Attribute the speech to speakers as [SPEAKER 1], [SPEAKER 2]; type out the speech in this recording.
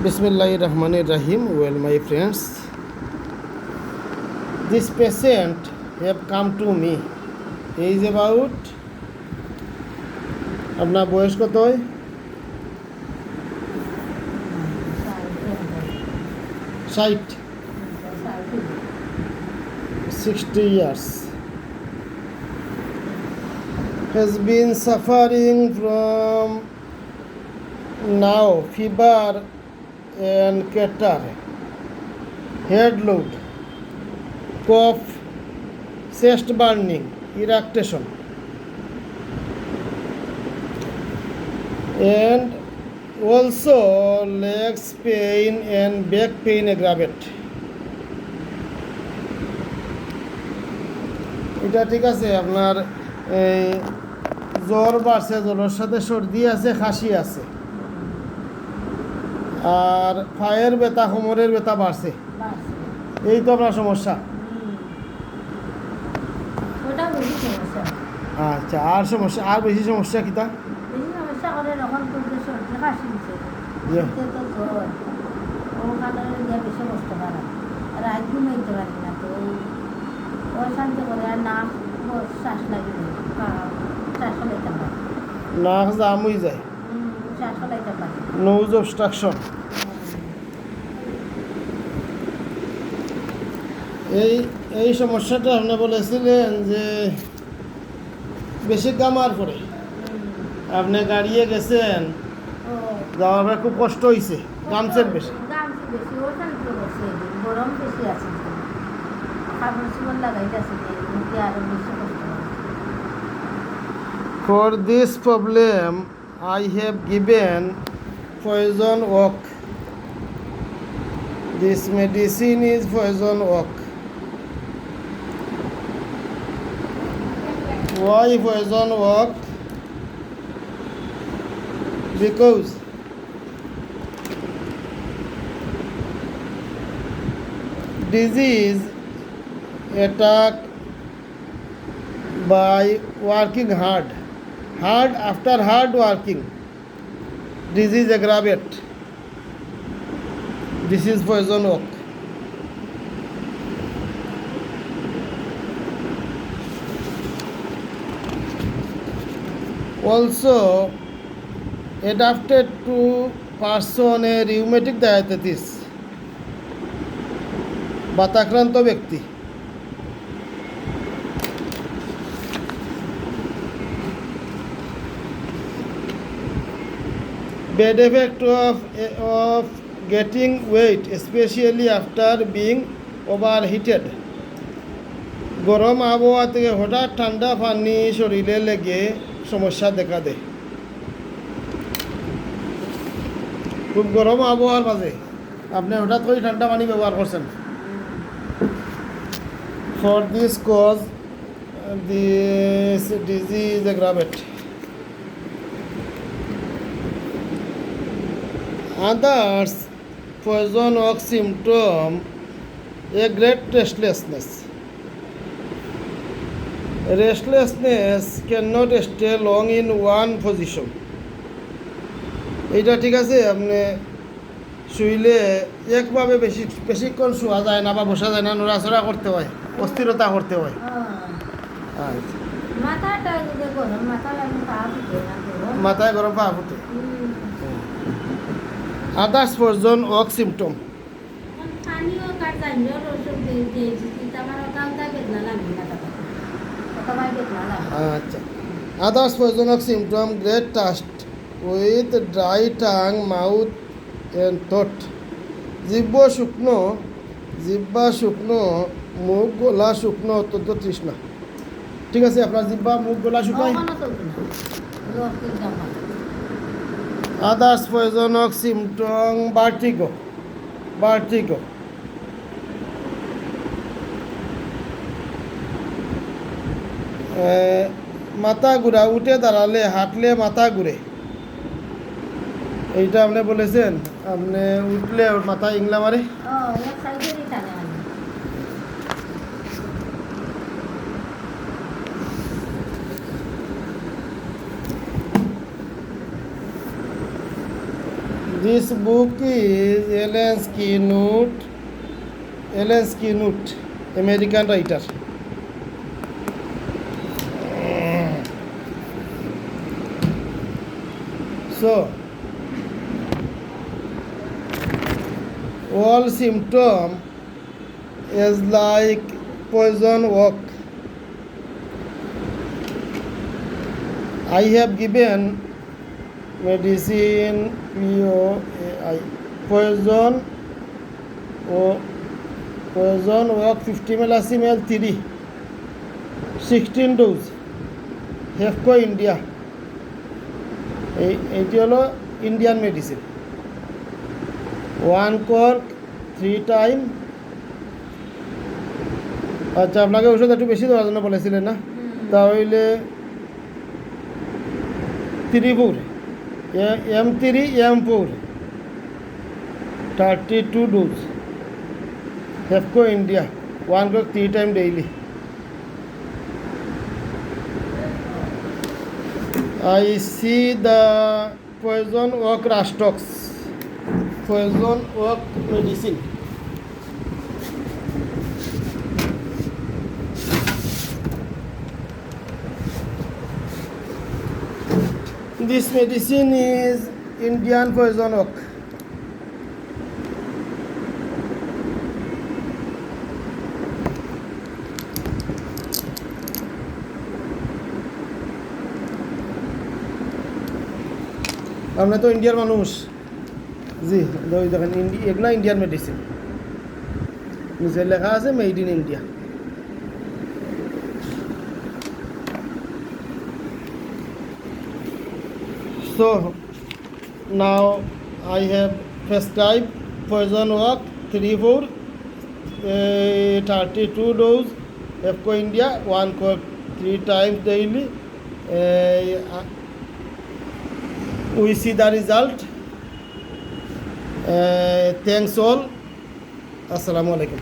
[SPEAKER 1] Bismillahirrahmanirrahim. Well, my friends, this patient have come to me. He is about আপনার বয়স কত হয়? 60 years. Has been suffering from now fever and catarrh, head load, cough, chest burning, irritation, and also legs pain and back pain aggravate. এটা ঠিক আছে। আপনার এই জ্বর বাড়ছে, জ্বরের সাথে সর্দি আছে, কাশি আছে, আর পায়ের ব্যথা, কোমরের ব্যথা বাড়ছে। এই তো আপনার সমস্যা। আচ্ছা, আর সমস্যা, আর বেশি সমস্যা কিতা? নাক জাম হয়ে যায়, নোজ অবস্ট্রাকশন। এই সমস্যাটা আপনি বলেছিলেন যে বেশি গামার পরে আপনি গাড়িয়ে গেছেন, যাওয়ার পরে খুব কষ্ট হয়েছে, গামছের বেশি। For this problem, I have given poison oak. This medicine is poison oak. Why poison oak? Because disease attack by working hard after hard working, disease aggravate. This is poison oak. Also adapted to person a rheumatic diabetes, বাতাক্রান্ত ব্যক্তি। Bad effect of getting weight, especially after being overheated. গরম আবহাওয়া থেকে হঠাৎ ঠান্ডা পানি শরীরে লেগে সমস্যা দেখা দেয়। খুব গরম আবহাওয়ার মাঝে আপনি হঠাৎ করে ঠান্ডা পানি ব্যবহার করছেন। For this cause, this disease aggravate. Others poison oak symptom a great restlessness. Restlessness cannot stay long in one position. এইটা ঠিক আছে। আপনি শুইলে একভাবে বেশিক্ষণ শোয়া যায় না বা বসা যায় না, নড়াচড়া করতে হয়, অস্থিরতা করতে হয়। মাথায় গরম, পা ফুটে। Others poison oak symptom. আচ্ছা, others poison oak symptom, great thirst with dry tongue, mouth and throat. জিহ্বা শুকনো, মুখ গলা শুকনো, অত্যন্ত তৃষ্ণা। ঠিক আছে, আপনার জিহ্বা, মুখ, গলা শুকায়। Others poison oak symptom, vertigo. মাথা ঘুরা, উঠে দাঁড়ালে, হাঁটলে মাথা ঘুরে। এইটা আপনি বলেছেন, আপনি উঠলে মাথা ইংলা মারে। This book is Ellen Skinut, American writer. So, all symptom is like poison oak. I have given medicine POAI poison oak 50 ml 3 16 dose Hapdco India এইটি হলো ইন্ডিয়ান মেডিসিন 1 cork 3 টাইম আচ্ছা আপনাকে ওষুধ একটু বেশি দেওয়ার জন্য বলেছিলেন না তাহলে 3 M3 M4 32 dose Hapdco India 1 cork 3 time daily. I see the poison oak Rastox, poison oak medicine. This medicine is Indian poison oak. আমরা তো ইন্ডিয়ার মানুষ জি দেখেন এগুলা ইন্ডিয়ান মেডিসিন নিচে লেখা আছে made in India so now I have prescribe poison oak 3-4 32 dose Hapdco India 1 cork 3 times daily. We see the result. Thanks all. Assalamu alaikum.